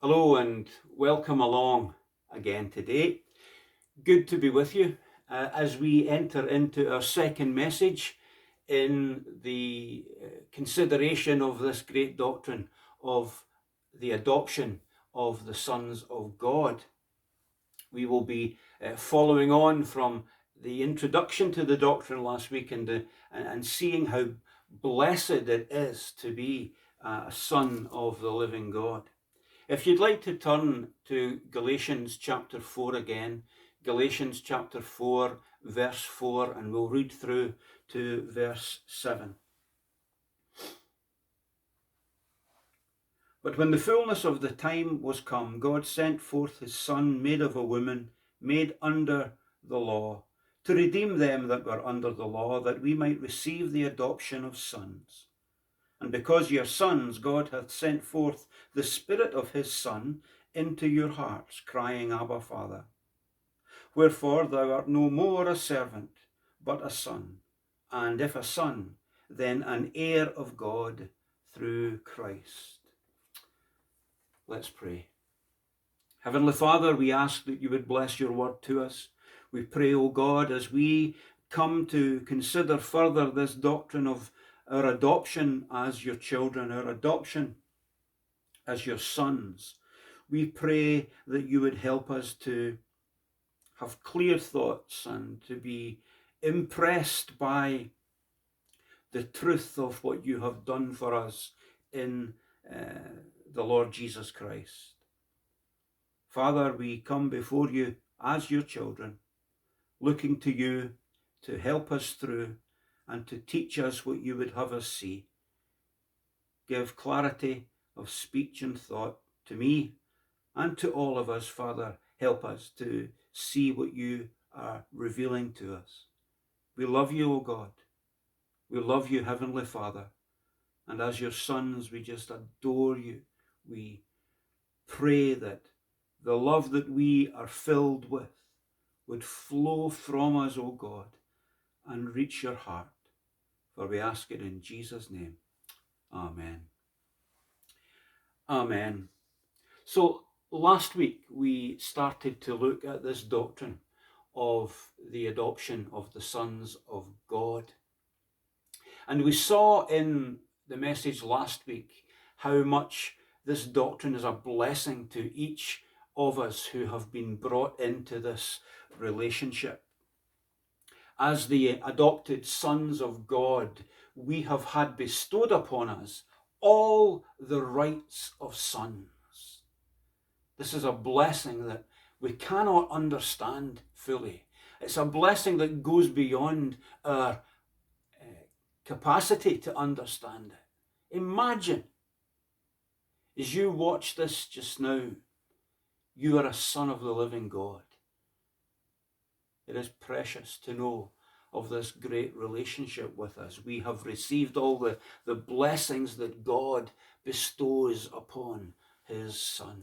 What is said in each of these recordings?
Hello and welcome along again today. Good to be with you as we enter into our second message in the consideration of this great doctrine of the adoption of the sons of God. We will be following on from the introduction to the doctrine last week and seeing how blessed it is to be a son of the living God. If you'd like to turn to Galatians chapter 4 again, Galatians chapter 4, verse 4, and we'll read through to verse 7. But when the fullness of the time was come, God sent forth his Son, made of a woman, made under the law, to redeem them that were under the law, that we might receive the adoption of sons. And because ye are sons, God hath sent forth the Spirit of his Son into your hearts, crying, Abba, Father. Wherefore thou art no more a servant, but a son, and if a son, then an heir of God through Christ. Let's pray. Heavenly Father, we ask that you would bless your word to us. We pray, O God, as we come to consider further this doctrine of our adoption as your children, our adoption as your sons. We pray that you would help us to have clear thoughts and to be impressed by the truth of what you have done for us in the Lord Jesus Christ. Father, we come before you as your children, looking to you to help us through and to teach us what you would have us see. Give clarity of speech and thought to me and to all of us, Father. Help us to see what you are revealing to us. We love you, O God. We love you, Heavenly Father. And as your sons, we just adore you. We pray that the love that we are filled with would flow from us, O God, and reach your heart. For we ask it in Jesus' name. Amen. Amen. So last week we started to look at this doctrine of the adoption of the sons of God. And we saw in the message last week how much this doctrine is a blessing to each of us who have been brought into this relationship. As the adopted sons of God, we have had bestowed upon us all the rights of sons. This is a blessing that we cannot understand fully. It's a blessing that goes beyond our capacity to understand it. Imagine, as you watch this just now, you are a son of the living God. It is precious to know of this great relationship with us. We have received all the blessings that God bestows upon his sons.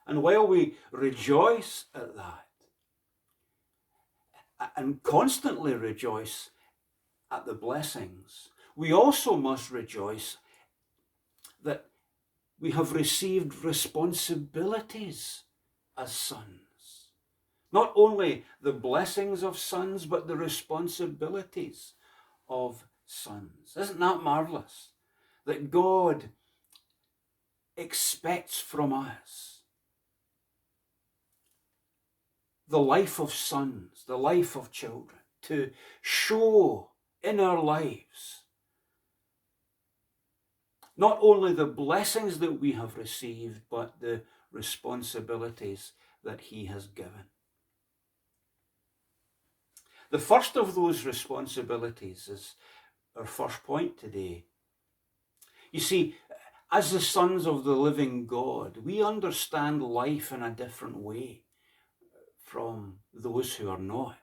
And while we rejoice at that, and constantly rejoice at the blessings, we also must rejoice that we have received responsibilities as sons. Not only the blessings of sons, but the responsibilities of sons. Isn't that marvelous? That God expects from us the life of sons, the life of children, to show in our lives not only the blessings that we have received, but the responsibilities that he has given. The first of those responsibilities is our first point today. You see, as the sons of the living God, we understand life in a different way from those who are not.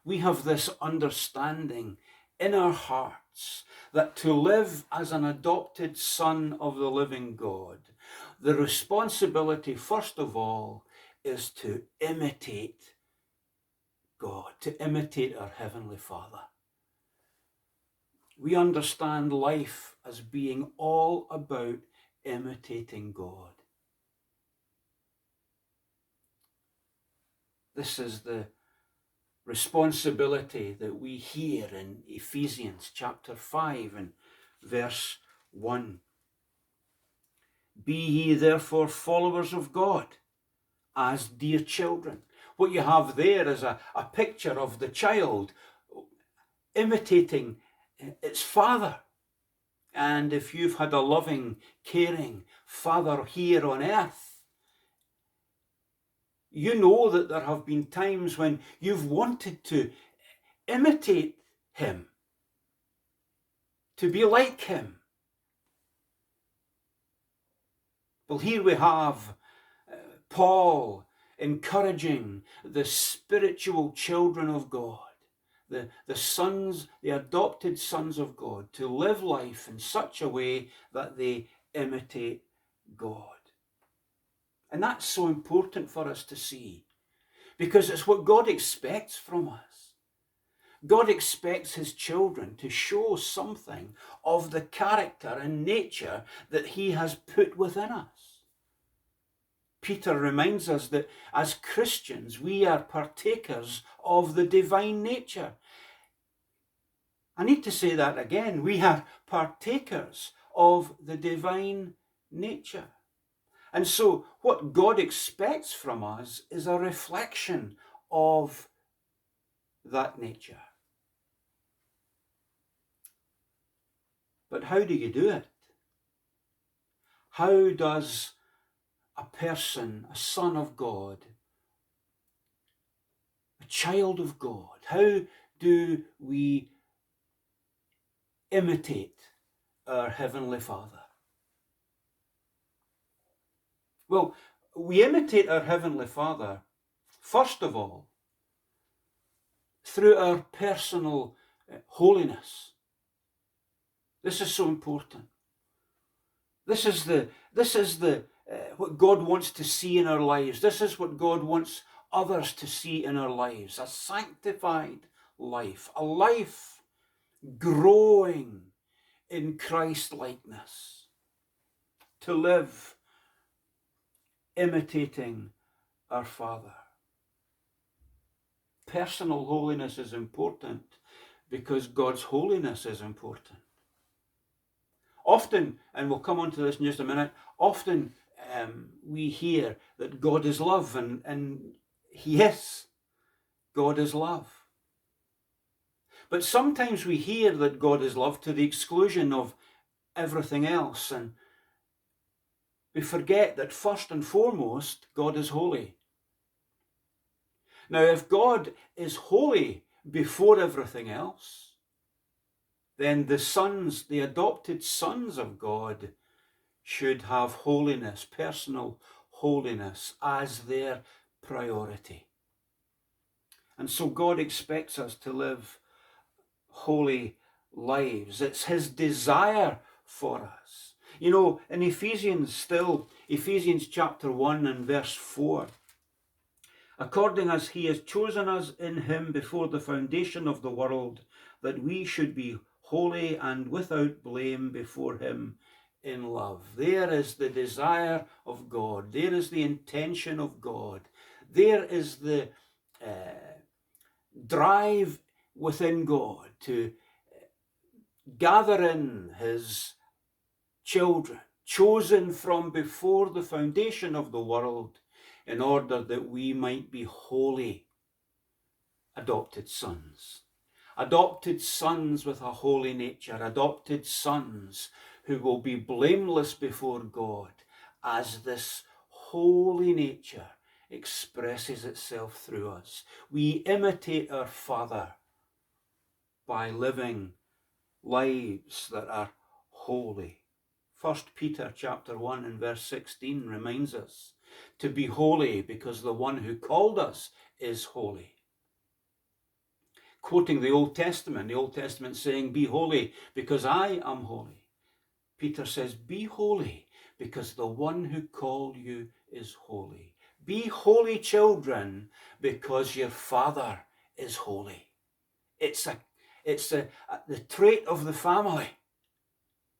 We have this understanding in our hearts that to live as an adopted son of the living God, the responsibility, first of all, is to imitate God, to imitate our Heavenly Father. We understand life as being all about imitating God. This is the responsibility that we hear in Ephesians chapter 5 and verse 1. Be ye therefore followers of God as dear children. What you have there is a picture of the child imitating its father. And if you've had a loving, caring father here on earth, you know that there have been times when you've wanted to imitate him, to be like him. Well, here we have Paul encouraging the spiritual children of God, the sons, the adopted sons of God, to live life in such a way that they imitate God. And that's so important for us to see, because it's what God expects from us. God expects his children to show something of the character and nature that he has put within us. Peter reminds us that as Christians, we are partakers of the divine nature. I need to say that again. We are partakers of the divine nature. And so what God expects from us is a reflection of that nature. But how do you do it? How does a person, a son of God, a child of God, how do we imitate our Heavenly Father? Well, we imitate our Heavenly Father, first of all, through our personal holiness. This is so important. This is what God wants to see in our lives. This is what God wants others to see in our lives. A sanctified life, a life growing in Christ-likeness, to live imitating our Father. Personal holiness is important because God's holiness is important. Often, and we'll come on to this in just a minute, often we hear that God is love, and he is. God is love. But sometimes we hear that God is love to the exclusion of everything else, and we forget that first and foremost, God is holy. Now, if God is holy before everything else, then the sons, the adopted sons of God, should have holiness, personal holiness, as their priority. And so God expects us to live holy lives. It's his desire for us. You know, in Ephesians chapter 1 and verse 4, according as he has chosen us in him before the foundation of the world, that we should be holy and without blame before him in love. There is the desire of God. There is the intention of God. There is the drive within God to gather in his children, chosen from before the foundation of the world, in order that we might be holy adopted sons. Adopted sons with a holy nature, adopted sons who will be blameless before God as this holy nature expresses itself through us. We imitate our Father by living lives that are holy. 1 Peter chapter 1 and verse 16 reminds us to be holy because the one who called us is holy. Quoting the Old Testament saying, be holy because I am holy. Peter says, be holy because the one who called you is holy. Be holy, children, because your Father is holy. It's the trait of the family,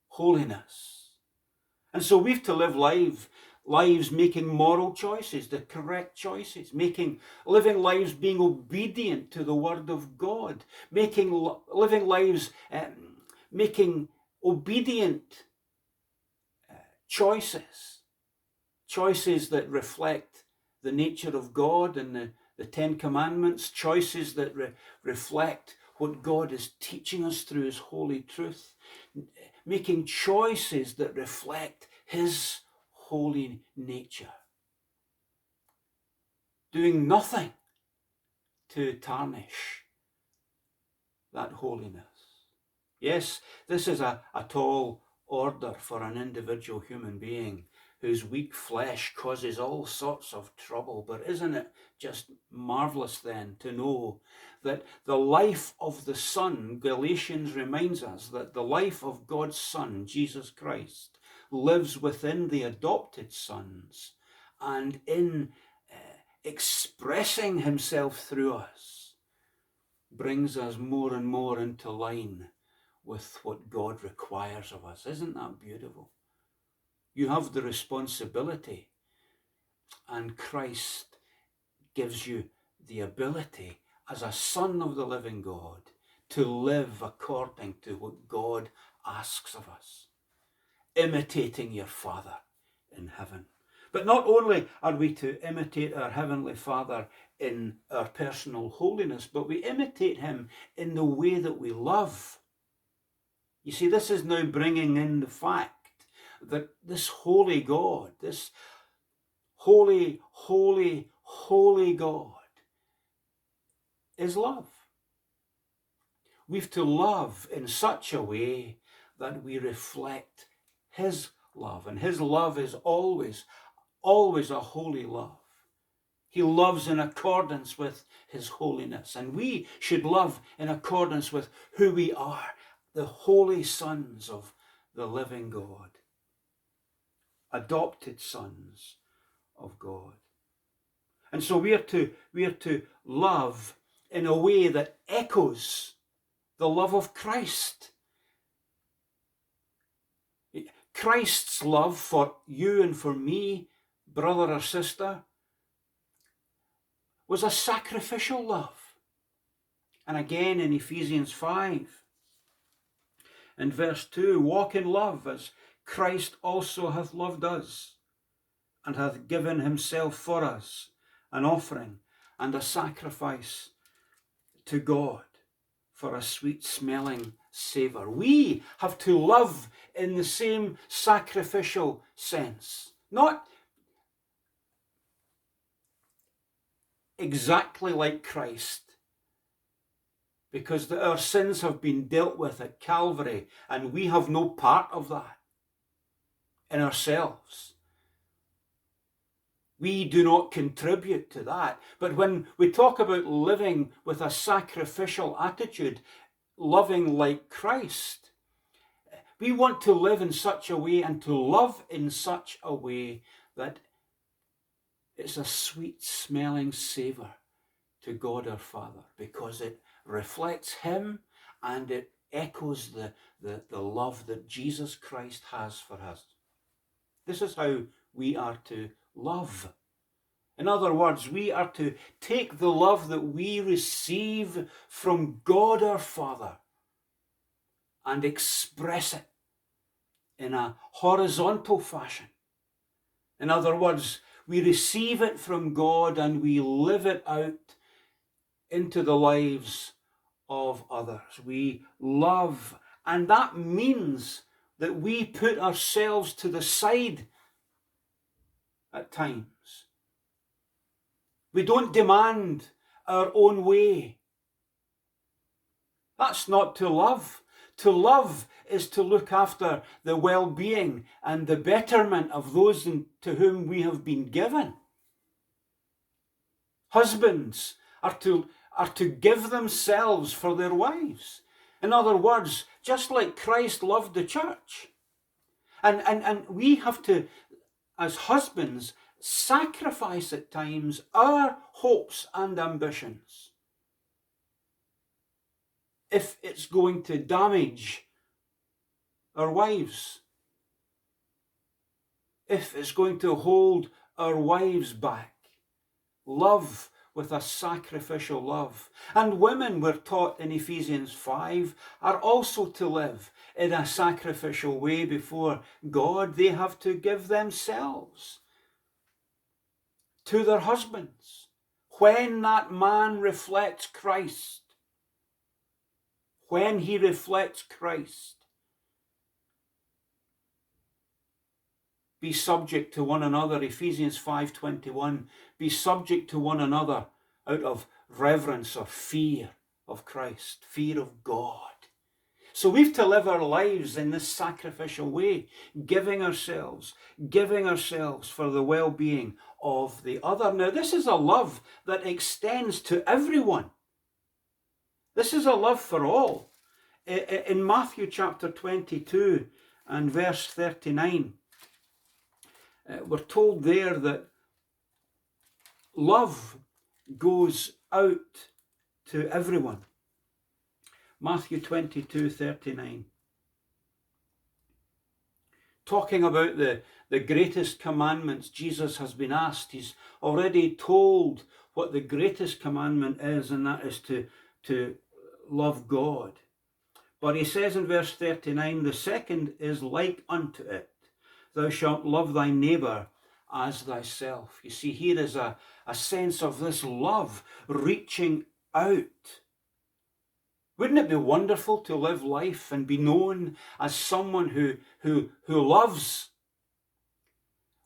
holiness. And so we've to live lives making moral choices, the correct choices, living lives being obedient to the word of God, living lives making obedient choices that reflect the nature of God and the Ten Commandments, choices that reflect what God is teaching us through his holy truth, making choices that reflect his holy nature, doing nothing to tarnish that holiness. Yes, this is a tall order for an individual human being whose weak flesh causes all sorts of trouble. But isn't it just marvelous then to know that the life of the Son, Galatians reminds us that the life of God's Son, Jesus Christ, lives within the adopted sons, and in expressing himself through us, brings us more and more into line with what God requires of us. Isn't that beautiful? You have the responsibility, and Christ gives you the ability as a son of the living God to live according to what God asks of us, imitating your Father in heaven. But not only are we to imitate our Heavenly Father in our personal holiness, but we imitate him in the way that we love. You see, this is now bringing in the fact that this holy God, this holy, holy, holy God is love. We've to love in such a way that we reflect his love, and his love is always a holy love. He loves in accordance with his holiness, and we should love in accordance with who we are, the holy sons of the living God, adopted sons of God. And so we are to love in a way that echoes the love of Christ. Christ's love for you and for me, brother or sister, was a sacrificial love. And again in Ephesians 5 and verse 2, walk in love as Christ also hath loved us and hath given himself for us, an offering and a sacrifice to God for a sweet smelling savour. We have to love in the same sacrificial sense, not exactly like Christ, because our sins have been dealt with at Calvary and we have no part of that in ourselves. We do not contribute to that. But when we talk about living with a sacrificial attitude, loving like Christ, we want to live in such a way and to love in such a way that it's a sweet smelling savour to God our Father, because it reflects him and it echoes the love that Jesus Christ has for us. This is how we are to love. In other words, we are to take the love that we receive from God our Father and express it in a horizontal fashion. In other words, we receive it from God and we live it out into the lives of others. We love, and that means that we put ourselves to the side at times. We don't demand our own way. That's not to love. To love is to look after the well-being and the betterment of those to whom we have been given. Husbands are to give themselves for their wives. In other words, just like Christ loved the church. And we have to, as husbands, sacrifice at times our hopes and ambitions if it's going to damage our wives. if it's going to hold our wives back. Love with a sacrificial love. And women, we're taught in Ephesians 5, are also to live in a sacrificial way before God. They have to give themselves to their husbands. When that man reflects Christ, when he reflects Christ, be subject to one another. Ephesians 5:21. Be subject to one another out of reverence or fear of Christ, fear of God. So we've to live our lives in this sacrificial way, giving ourselves for the well-being of the other. Now, this is a love that extends to everyone. This is a love for all. In Matthew chapter 22 and verse 39, we're told there that love goes out to everyone. Matthew 22:39. Talking about the greatest commandments, Jesus has been asked. He's already told what the greatest commandment is, and that is to love God. But he says in verse 39, the second is like unto it. Thou shalt love thy neighbour as thyself. You see, here is a sense of this love reaching out. Wouldn't it be wonderful to live life and be known as someone who loves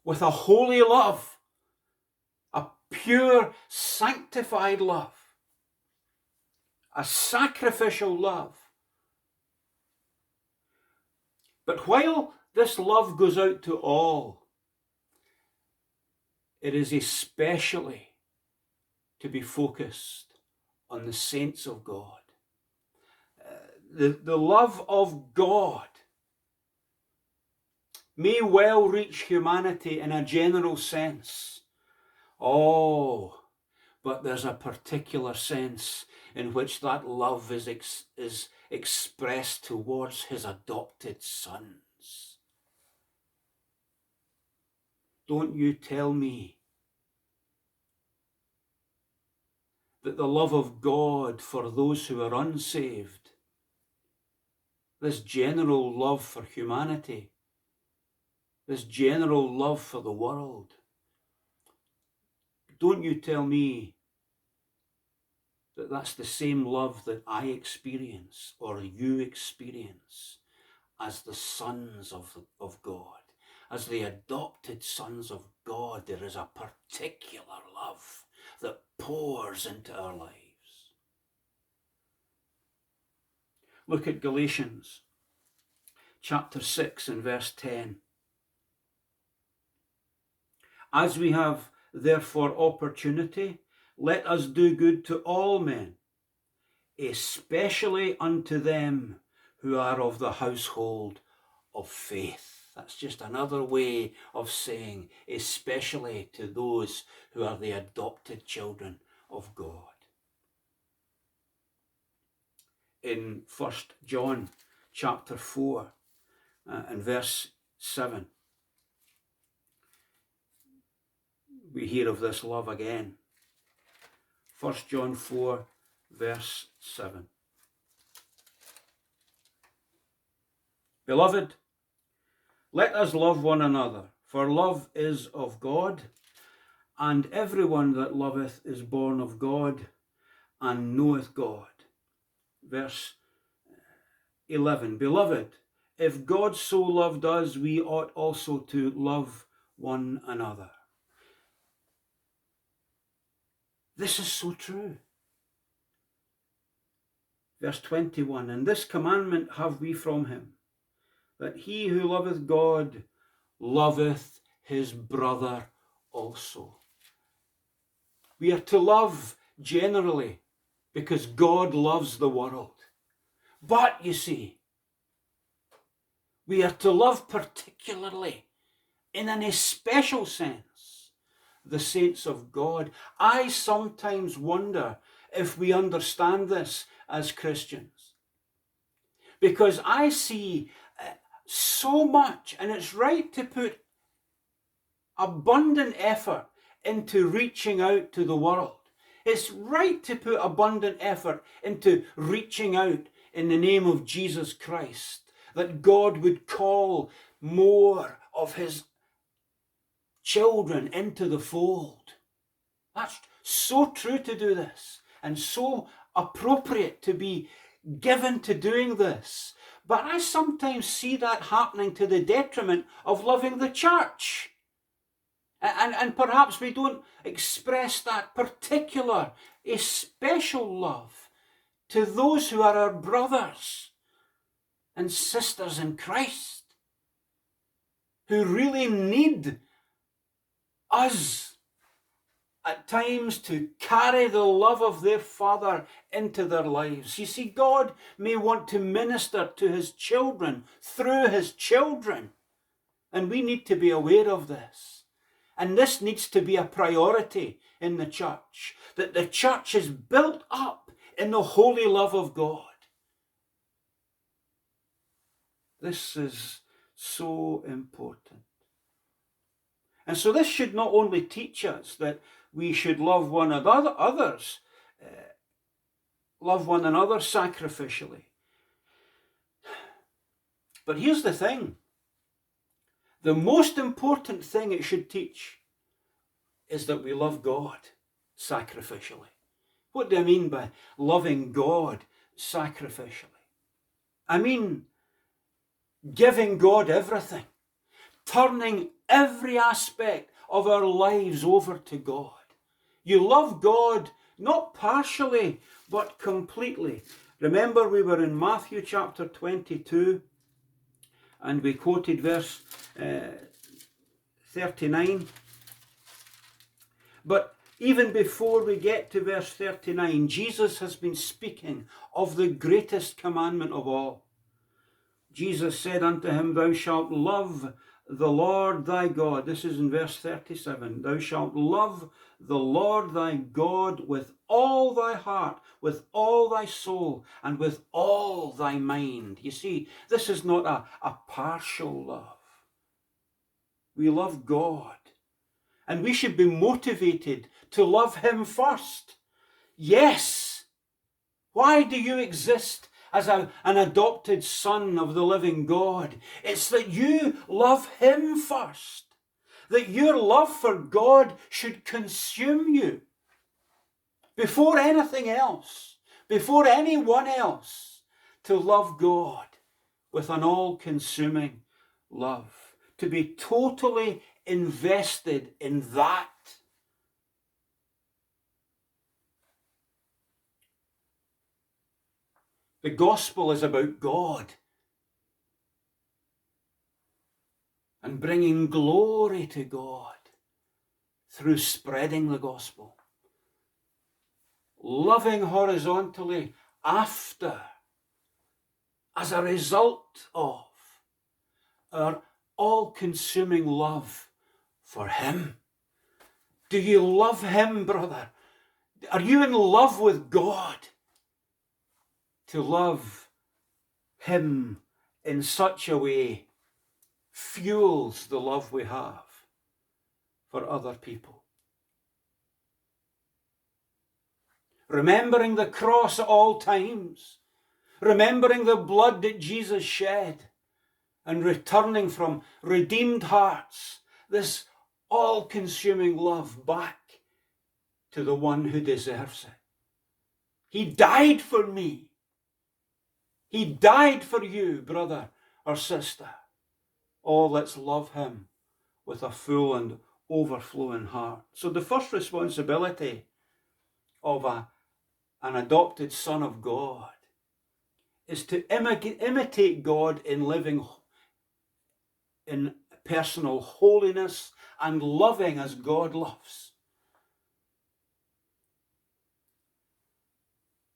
with a holy love, a pure, sanctified love, a sacrificial love? But while this love goes out to all, it is especially to be focused on the saints of God. The love of God may well reach humanity in a general sense. Oh, but there's a particular sense in which that love is expressed towards his adopted sons. Don't you tell me that the love of God for those who are unsaved, this general love for humanity, this general love for the world, don't you tell me that that's the same love that I experience or you experience as the sons of God, as the adopted sons of God. There is a particular love that pours into our lives. Look at Galatians chapter 6 and verse 10. As we have therefore opportunity, let us do good to all men, especially unto them who are of the household of faith. That's just another way of saying especially to those who are the adopted children of God. In 1 John chapter 4 and verse 7, we hear of this love again. 1 John 4 verse 7. Beloved, let us love one another, for love is of God, and everyone that loveth is born of God and knoweth God. Verse 11. Beloved, if God so loved us, we ought also to love one another. This is so true. Verse 21. And this commandment have we from him, that he who loveth God loveth his brother also. We are to love generally because God loves the world. But you see, we are to love particularly, in an especial sense, the saints of God. I sometimes wonder if we understand this as Christians, because I see so much, and it's right to put abundant effort into reaching out to the world. It's right to put abundant effort into reaching out in the name of Jesus Christ, that God would call more of his children into the fold. That's so true to do this, and so appropriate to be given to doing this. But I sometimes see that happening to the detriment of loving the church. And perhaps we don't express that particular, a special love to those who are our brothers and sisters in Christ, who really need us at times to carry the love of their Father into their lives. You see, God may want to minister to his children through his children, and we need to be aware of this. And this needs to be a priority in the church, that the church is built up in the holy love of God. This is so important. And so this should not only teach us that we should love one another, love one another sacrificially. But here's the thing. The most important thing it should teach is that we love God sacrificially. What do I mean by loving God sacrificially? I mean giving God everything, turning every aspect of our lives over to God. You love God not partially, but completely. Remember, we were in Matthew chapter 22, and we quoted verse 39. But even before we get to verse 39, Jesus has been speaking of the greatest commandment of all. Jesus said unto him, Thou shalt love the Lord thy God. This is in verse 37. Thou shalt love the Lord thy God with all thy heart, with all thy soul, and with all thy mind. You see, this is not a partial love. We love God, and we should be motivated to love him first. Yes. Why do you exist as an adopted son of the living God? It's that you love him first. That your love for God should consume you. Before anything else, before anyone else, to love God with an all-consuming love. To be totally invested in that. The gospel is about God and bringing glory to God through spreading the gospel. Loving horizontally after, as a result of our all-consuming love for him. Do you love him, brother? Are you in love with God? To love him in such a way fuels the love we have for other people. Remembering the cross at all times, remembering the blood that Jesus shed, and returning from redeemed hearts, this all-consuming love back to the one who deserves it. He died for me. He died for you, brother or sister. Oh, let's love him with a full and overflowing heart. So the first responsibility of an adopted son of God is to imitate God in living in personal holiness and loving as God loves.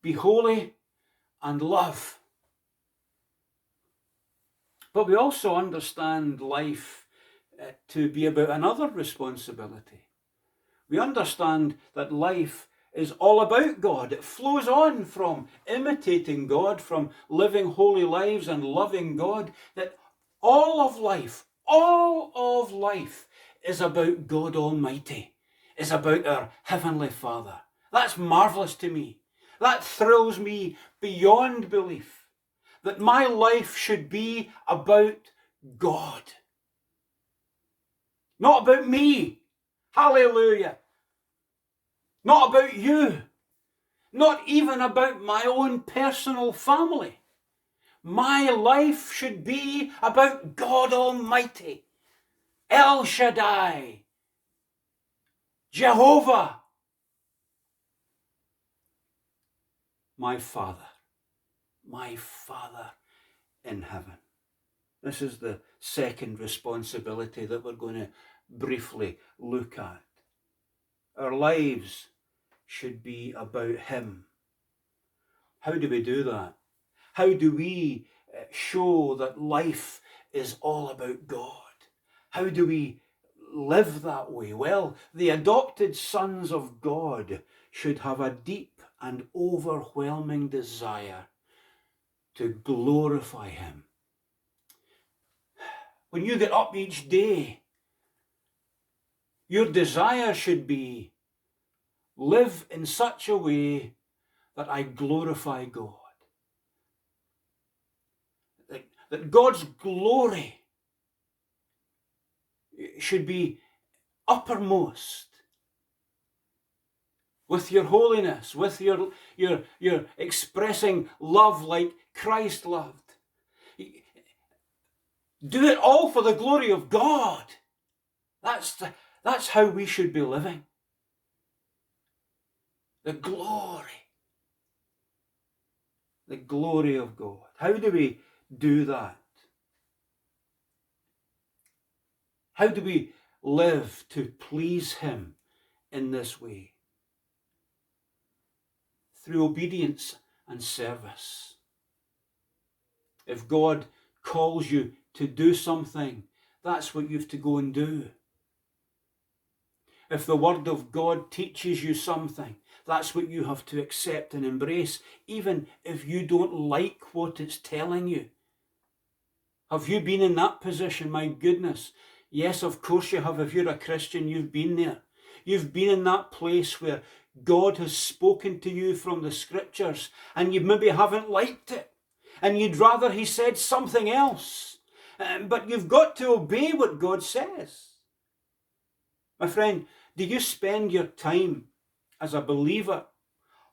Be holy and love. But we also understand life to be about another responsibility. We understand that life is all about God. It flows on from imitating God, from living holy lives and loving God, that all of life is about God Almighty, is about our Heavenly Father. That's marvellous to me. That thrills me beyond belief, that my life should be about God. Not about me. Hallelujah. Not about you. Not even about my own personal family. My life should be about God Almighty, El Shaddai, Jehovah, my Father in heaven. This is the second responsibility that we're going to briefly look at. Our lives should be about Him. How do we do that? How do we show that life is all about God? How do we live that way? Well, the adopted sons of God should have a deep and overwhelming desire to glorify Him. When you get up each day, your desire should be, live in such a way that I glorify God. That God's glory should be uppermost with your holiness, with your expressing love like Christ loved. Do it all for the glory of God. That's how we should be living. The glory of God. How do we do that? How do we live to please Him in this way? Through obedience and service. If God calls you to do something, that's what you have to go and do. If the Word of God teaches you something, that's what you have to accept and embrace, even if you don't like what it's telling you. Have you been in that position? My goodness. Yes, of course you have. If you're a Christian, you've been there. You've been in that place where God has spoken to you from the Scriptures and you maybe haven't liked it. And you'd rather He said something else. But you've got to obey what God says. My friend, do you spend your time as a believer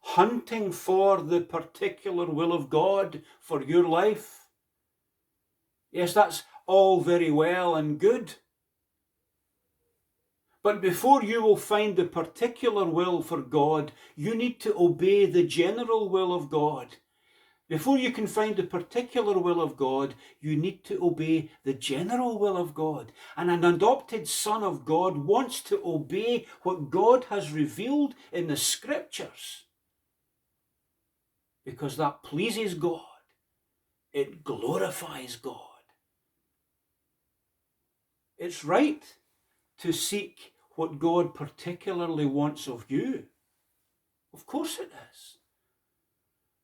hunting for the particular will of God for your life? Yes, that's all very well and good. But before you will find the particular will for God, you need to obey the general will of God. Before you can find the particular will of God, you need to obey the general will of God. And an adopted son of God wants to obey what God has revealed in the Scriptures. Because that pleases God. It glorifies God. It's right to seek what God particularly wants of you. Of course it is.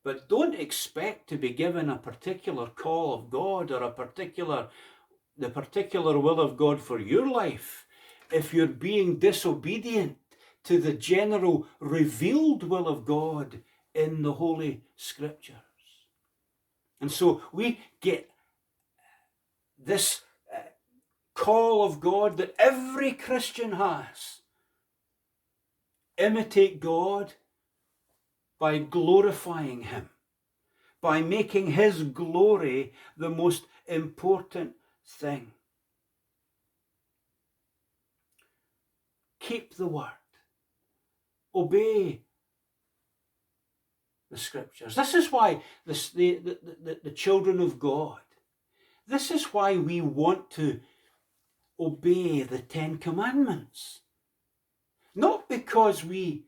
But don't expect to be given a particular call of God or the particular will of God for your life if you're being disobedient to the general revealed will of God in the Holy Scriptures. And so we get this call of God that every Christian has. Imitate God by glorifying Him, by making His glory the most important thing. Keep the Word. Obey the Scriptures. This is why the children of God, this is why we want to obey the Ten Commandments. Not because we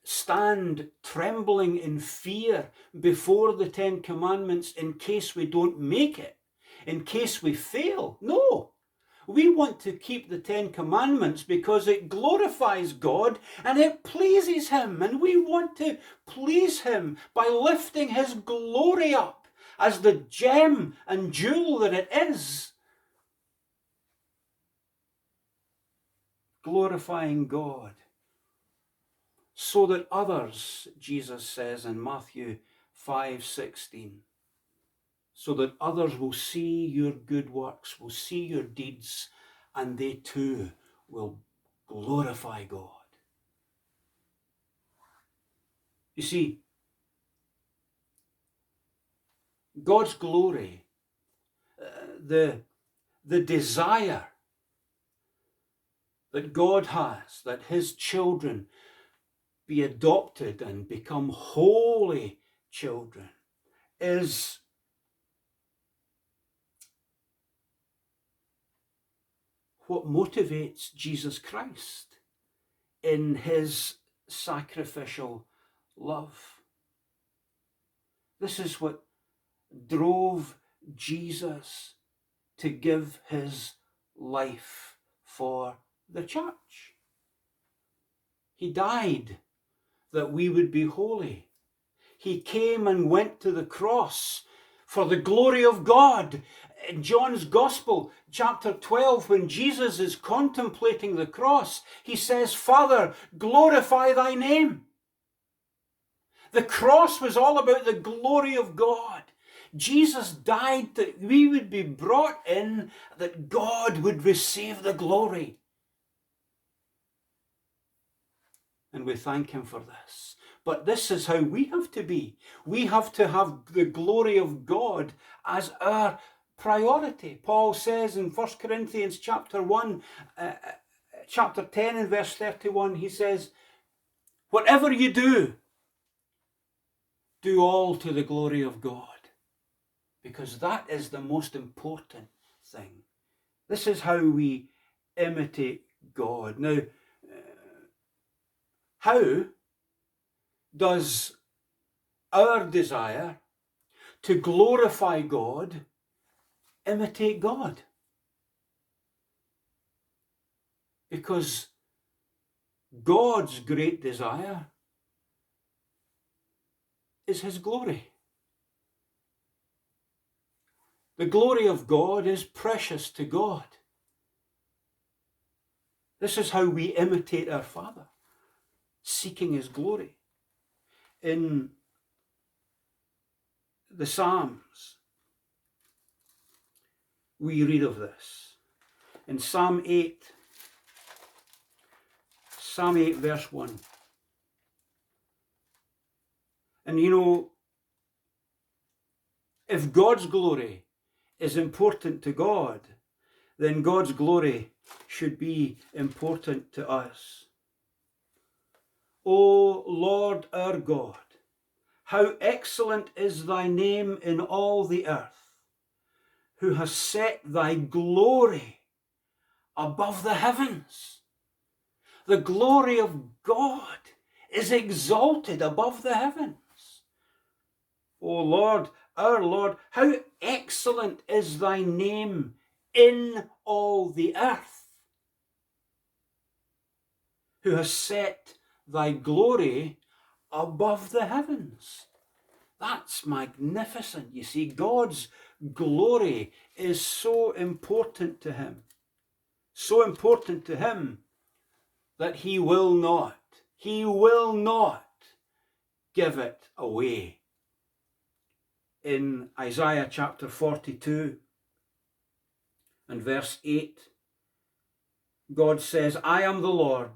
stand trembling in fear before the Ten Commandments in case we don't make it, in case we fail. No. We want to keep the Ten Commandments because it glorifies God and it pleases Him. And we want to please Him by lifting His glory up as the gem and jewel that it is. glorifying God, so that others, Jesus says in Matthew 5:16, so that others will see your good works, will see your deeds, and they too will glorify God. You see, God's glory, the desire that God has, that his children be adopted and become holy children, is what motivates Jesus Christ in his sacrificial love. This is what drove Jesus to give his life for the church. He died that we would be holy. He came and went to the cross for the glory of God. In John's Gospel, chapter 12, when Jesus is contemplating the cross, he says, Father, glorify thy name. The cross was all about the glory of God. Jesus died that we would be brought in, that God would receive the glory. And we thank him for this. But this is how we have to be. We have to have the glory of God as our priority. Paul says in 1 Corinthians chapter 1, chapter 10 and verse 31, he says, whatever you do, do all to the glory of God. Because that is the most important thing. This is how we imitate God. Now, how does our desire to glorify God imitate God? Because God's great desire is his glory. The glory of God is precious to God. This is how we imitate our Father, seeking his glory. In the Psalms, we read of this. In Psalm 8 verse 1. And you know, if God's glory is important to God, then God's glory should be important to us. O Lord our God, how excellent is thy name in all the earth, who has set thy glory above the heavens. The glory of God is exalted above the heavens. O Lord, our Lord, how excellent is thy name in all the earth, who has set thy glory above the heavens. That's magnificent. You see, God's glory is so important to him. So important to him that he will not give it away. In Isaiah chapter 42 and verse 8, God says, I am the Lord,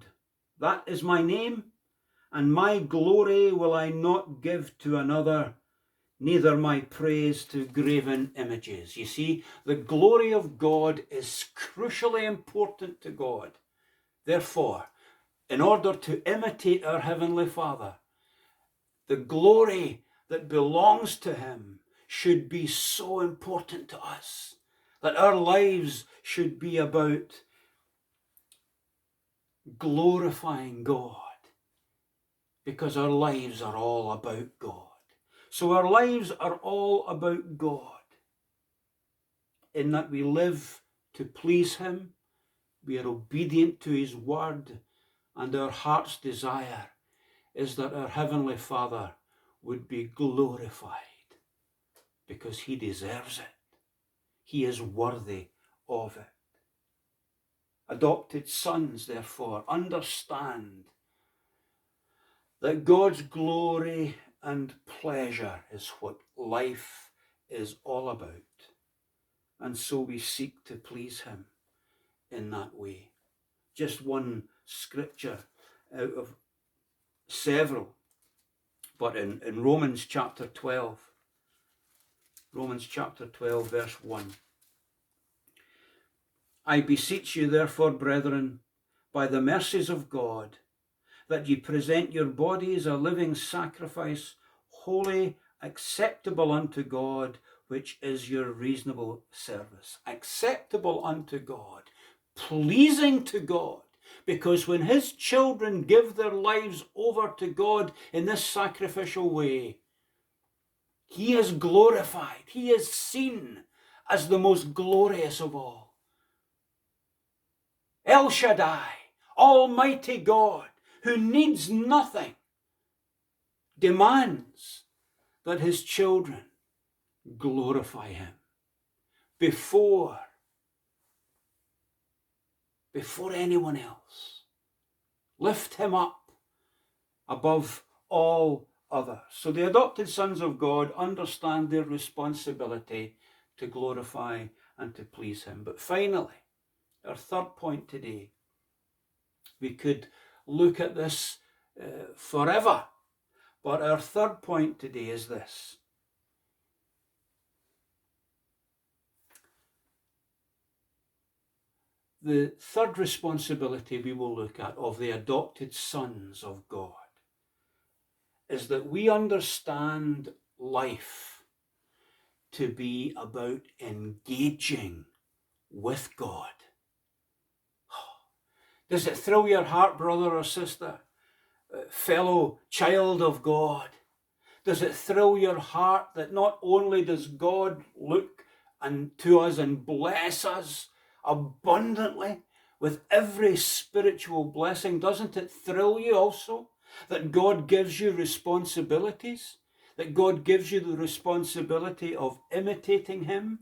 that is my name, and my glory will I not give to another, neither my praise to graven images. You see, the glory of God is crucially important to God. Therefore, in order to imitate our Heavenly Father, the glory that belongs to him should be so important to us, that our lives should be about glorifying God, because our lives are all about God. So our lives are all about God, in that we live to please him, we are obedient to his word, and our heart's desire is that our Heavenly Father would be glorified, because he deserves it. He is worthy of it. Adopted sons, therefore, understand that God's glory and pleasure is what life is all about. And so we seek to please him in that way. Just one scripture out of several, but in Romans chapter 12, verse 1. I beseech you, therefore, brethren, by the mercies of God, that ye present your bodies a living sacrifice, holy, acceptable unto God, which is your reasonable service. Acceptable unto God, pleasing to God, because when his children give their lives over to God in this sacrificial way, he is glorified. He is seen as the most glorious of all. El Shaddai, Almighty God, who needs nothing, demands that his children glorify him before anyone else. Lift him up above all others. So the adopted sons of God understand their responsibility to glorify and to please him. But finally, our third point today, we could look at this forever, but our third point today is this. The third responsibility we will look at of the adopted sons of God is that we understand life to be about engaging with God. Does it thrill your heart, brother or sister, fellow child of God? Does it thrill your heart that not only does God look to us and bless us abundantly with every spiritual blessing, doesn't it thrill you also that God gives you responsibilities, that God gives you the responsibility of imitating him?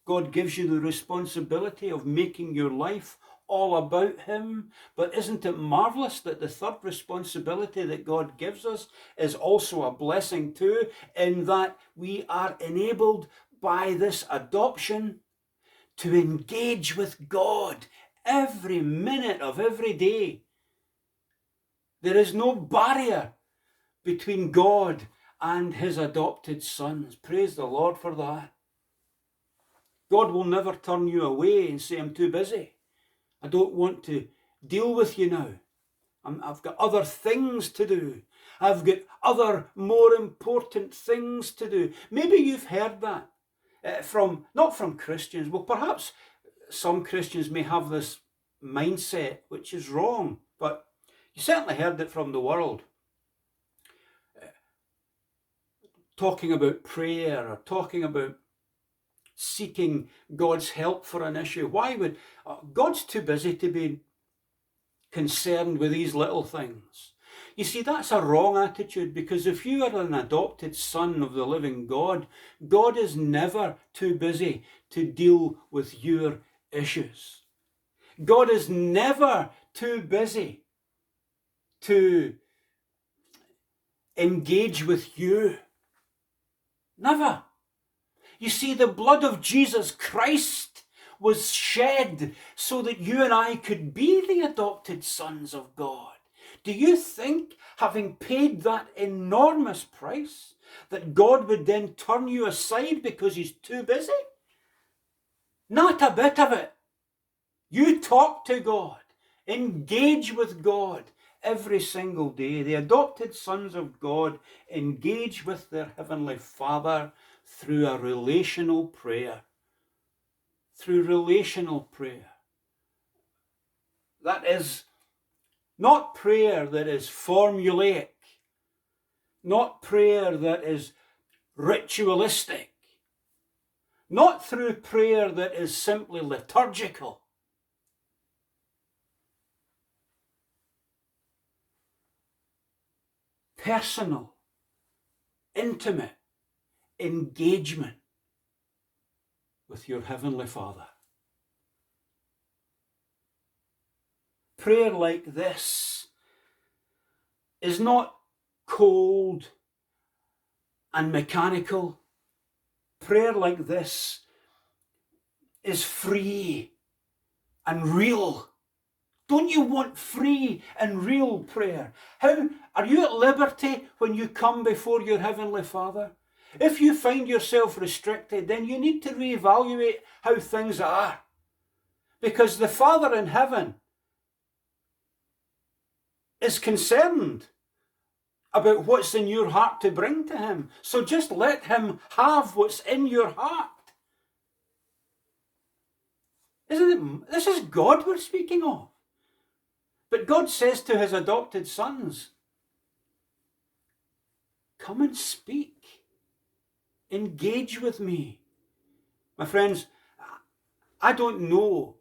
God gives you the responsibility of making your life all about him. But isn't it marvelous that the third responsibility that God gives us is also a blessing too, in that we are enabled by this adoption to engage with God every minute of every day. There is no barrier between God and his adopted sons. Praise the Lord for that. God will never turn you away and say, I'm too busy. I don't want to deal with you now. I've got other things to do. I've got other more important things to do. Maybe you've heard that not from Christians. Well, perhaps some Christians may have this mindset, which is wrong, but you certainly heard it from the world. Talking about prayer or talking about seeking God's help for an issue. Why would God's too busy to be concerned with these little things? You see, that's a wrong attitude, because if you are an adopted son of the living God, God is never too busy to deal with your issues. God is never too busy to engage with you. Never. You see, the blood of Jesus Christ was shed so that you and I could be the adopted sons of God. Do you think, having paid that enormous price, that God would then turn you aside because he's too busy? Not a bit of it. You talk to God. Engage with God every single day. The adopted sons of God engage with their heavenly Father through a relational prayer. Through relational prayer. That is not prayer that is formulaic, not prayer that is ritualistic, not through prayer that is simply liturgical. Personal, intimate engagement with your heavenly Father. prayer like this is not cold and mechanical. Prayer like this is free and real. Don't you want free and real prayer? How are you at liberty when you come before your Heavenly Father? If you find yourself restricted, then you need to reevaluate how things are. Because the Father in heaven is concerned about what's in your heart to bring to him. So just let him have what's in your heart. Isn't it? This is God we're speaking of. But God says to his adopted sons, come and speak. Engage with me. My friends, I don't know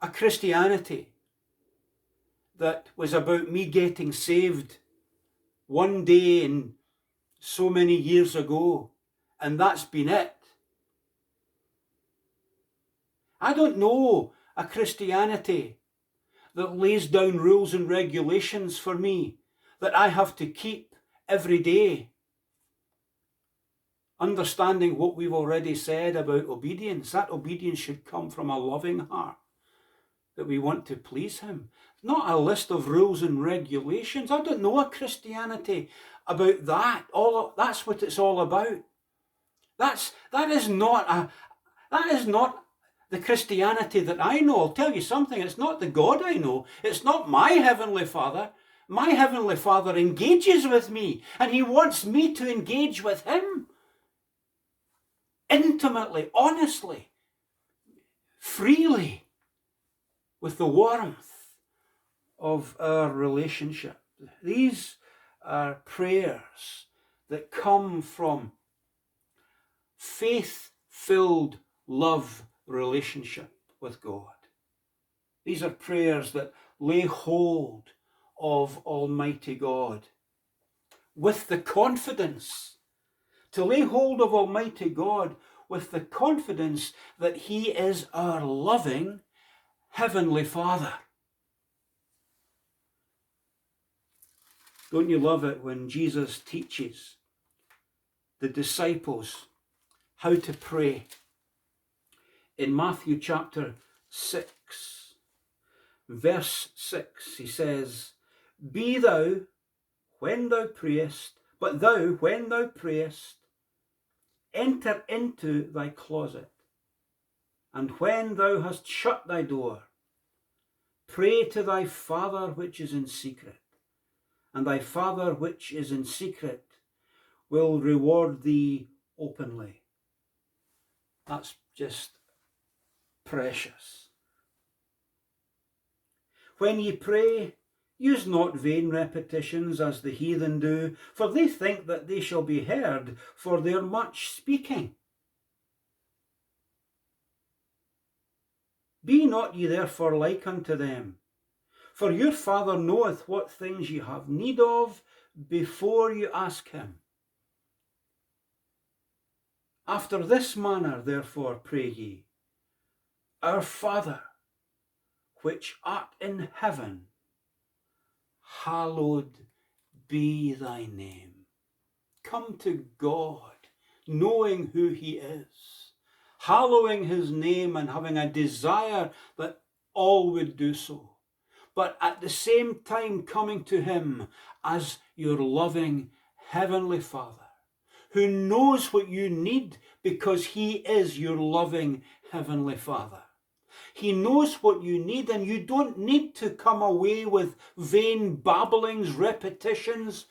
a Christianity that was about me getting saved one day and so many years ago, and that's been it. I don't know a Christianity that lays down rules and regulations for me that I have to keep every day. Understanding what we've already said about obedience, that obedience should come from a loving heart, that we want to please him. Not a list of rules and regulations. I don't know a Christianity about that. That's what it's all about. That is not the Christianity that I know. I'll tell you something, it's not the God I know. It's not my Heavenly Father. My Heavenly Father engages with me, and he wants me to engage with him. Intimately, honestly, freely, with the warmth of our relationship. These are prayers that come from faith-filled love relationship with God. These are prayers that lay hold of Almighty God with the confidence, to lay hold of Almighty God with the confidence that he is our loving Heavenly Father. Don't you love it when Jesus teaches the disciples how to pray? In Matthew chapter 6, verse 6, he says, Be thou, when thou prayest, but thou, when thou prayest, enter into thy closet, and when thou hast shut thy door, pray to thy Father which is in secret, and thy Father which is in secret will reward thee openly. That's just precious. When ye pray, use not vain repetitions as the heathen do, for they think that they shall be heard for their much speaking. Be not ye therefore like unto them, for your Father knoweth what things ye have need of before you ask him. After this manner therefore pray ye, Our Father, which art in heaven, hallowed be thy name. Come to God, knowing who he is, hallowing his name and having a desire that all would do so, but at the same time coming to him as your loving Heavenly Father, who knows what you need because he is your loving Heavenly Father. He knows what you need, and you don't need to come away with vain babblings, repetitions,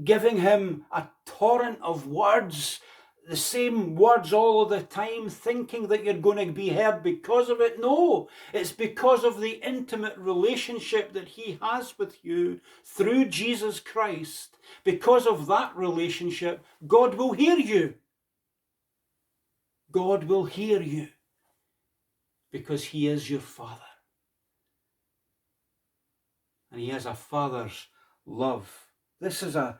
giving him a torrent of words, the same words all of the time, thinking that you're going to be heard because of it. No, it's because of the intimate relationship that he has with you through Jesus Christ. Because of that relationship, God will hear you. God will hear you because he is your Father. And he has a father's love. This is a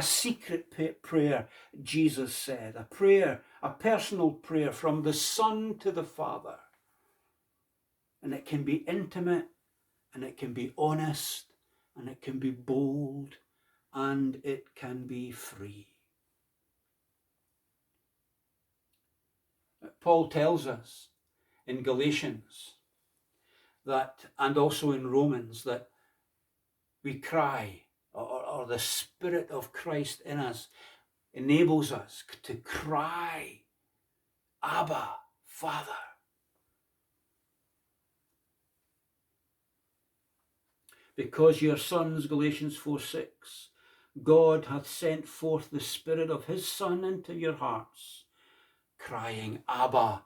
secret prayer, Jesus said. A prayer, a personal prayer from the Son to the Father. And it can be intimate, and it can be honest, and it can be bold, and it can be free. Paul tells us in Galatians that, and also in Romans, that we cry, or the Spirit of Christ in us enables us to cry, Abba, Father. Because your sons, Galatians 4:6, God hath sent forth the Spirit of his Son into your hearts, crying, Abba,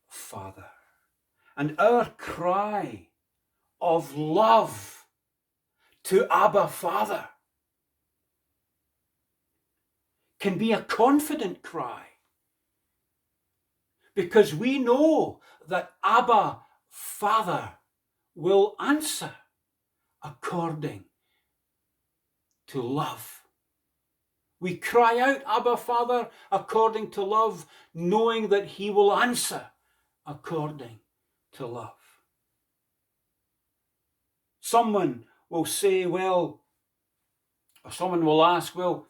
Father. And our cry of love to Abba, Father can be a confident cry, because we know that Abba, Father will answer according to love. We cry out, Abba, Father, according to love, knowing that he will answer according to love. Someone will say, well, or someone will ask, well,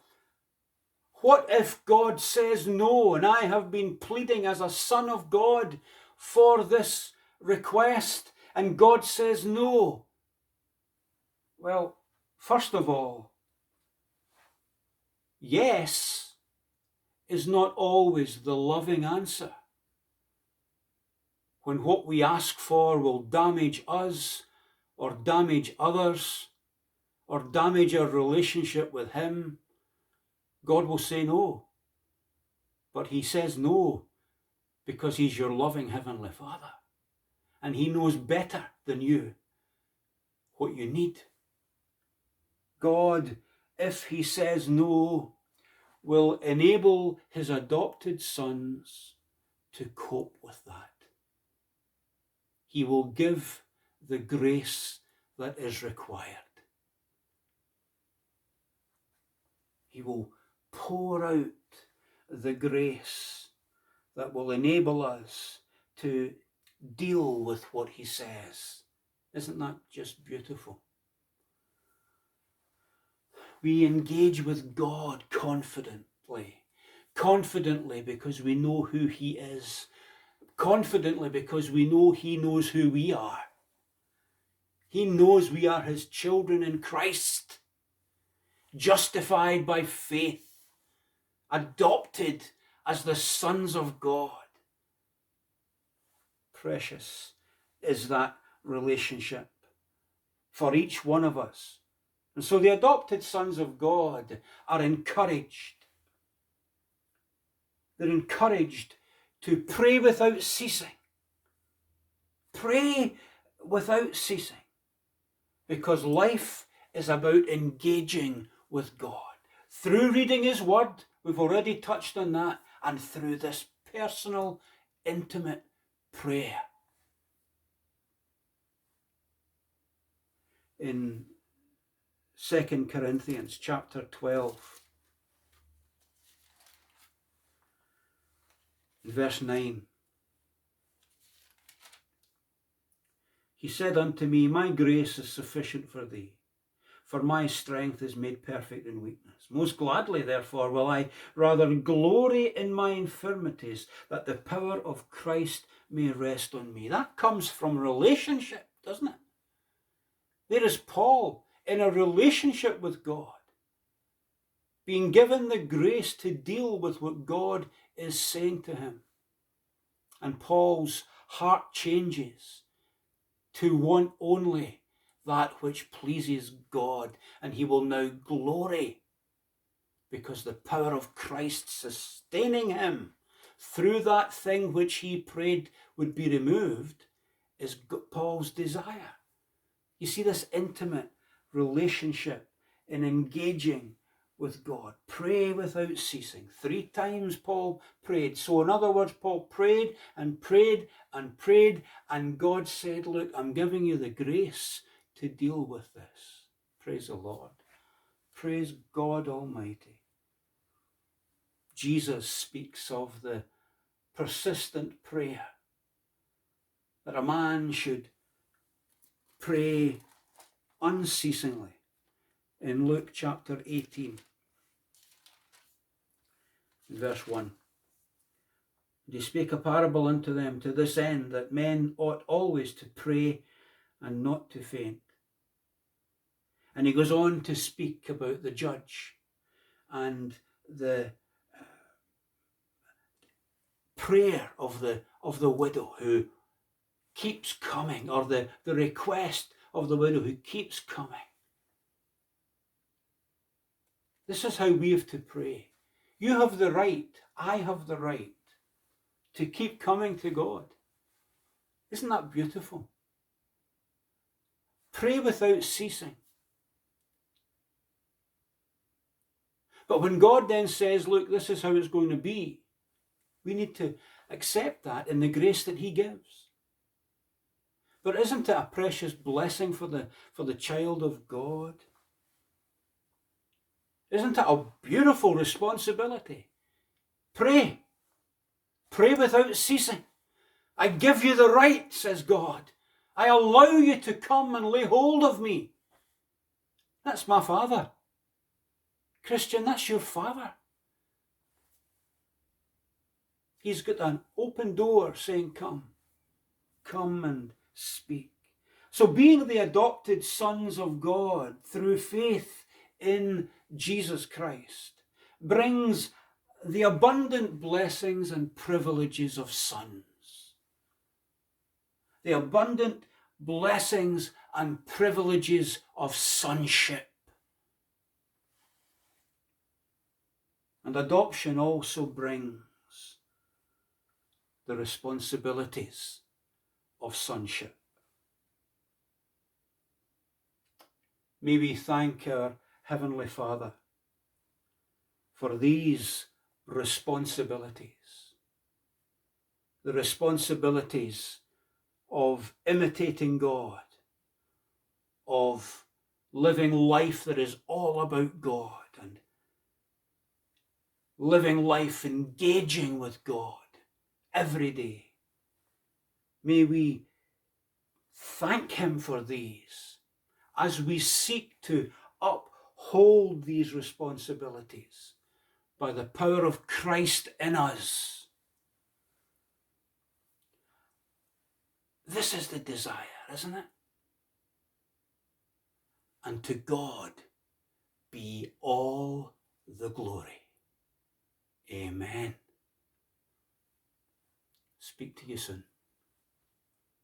what if God says no, and I have been pleading as a son of God for this request, and God says no? Well, first of all, yes is not always the loving answer. When what we ask for will damage us, or damage others, or damage our relationship with him, God will say no. But he says no because he's your loving Heavenly Father, and he knows better than you what you need. God, if he says no, will enable his adopted sons to cope with that. He will give the grace that is required. He will pour out the grace that will enable us to deal with what he says. Isn't that just beautiful? We engage with God confidently because we know who he is, confidently because we know he knows who we are. He knows we are his children in Christ, justified by faith, adopted as the sons of God. Precious is that relationship for each one of us. And so the adopted sons of God are encouraged. They're encouraged to pray without ceasing. Pray without ceasing. Because life is about engaging with God. Through reading his word, we've already touched on that, and through this personal, intimate prayer. In 2 Corinthians chapter 12, verse 9, he said unto me, my grace is sufficient for thee, for my strength is made perfect in weakness. Most gladly, therefore, will I rather glory in my infirmities, that the power of Christ may rest on me. That comes from relationship, doesn't it? There is Paul in a relationship with God, being given the grace to deal with what God is saying to him. And Paul's heart changes to want only that which pleases God, and he will now glory because the power of Christ sustaining him through that thing which he prayed would be removed is Paul's desire. You see this intimate relationship in engaging with God. Pray without ceasing. 3 times Paul prayed. So in other words, Paul prayed and prayed and prayed, and God said, look, I'm giving you the grace to deal with this. Praise the Lord. Praise God Almighty. Jesus speaks of the persistent prayer that a man should pray unceasingly. In Luke chapter 18, verse 1. And he spake a parable unto them to this end, that men ought always to pray and not to faint. And he goes on to speak about the judge and the prayer of the widow who keeps coming, or the request of the widow who keeps coming. This is how we have to pray. You have the right, I have the right to keep coming to God. Isn't that beautiful? Pray without ceasing. But when God then says, look, this is how it's going to be, we need to accept that in the grace that he gives. But isn't it a precious blessing for the child of God? Isn't it a beautiful responsibility? Pray. Pray without ceasing. I give you the right, says God. I allow you to come and lay hold of me. That's my Father. Christian, that's your Father. He's got an open door saying, come and speak. So being the adopted sons of God through faith in Jesus Christ brings the abundant blessings and privileges of sons. The abundant blessings and privileges of sonship. And adoption also brings the responsibilities of sonship. May we thank our Heavenly Father for these responsibilities. The responsibilities of imitating God, of living life that is all about God, and living life engaging with God every day. May we thank him for these as we seek to uphold these responsibilities by the power of Christ in us. This is the desire, isn't it? And to God be all the glory. Amen. Speak to you soon.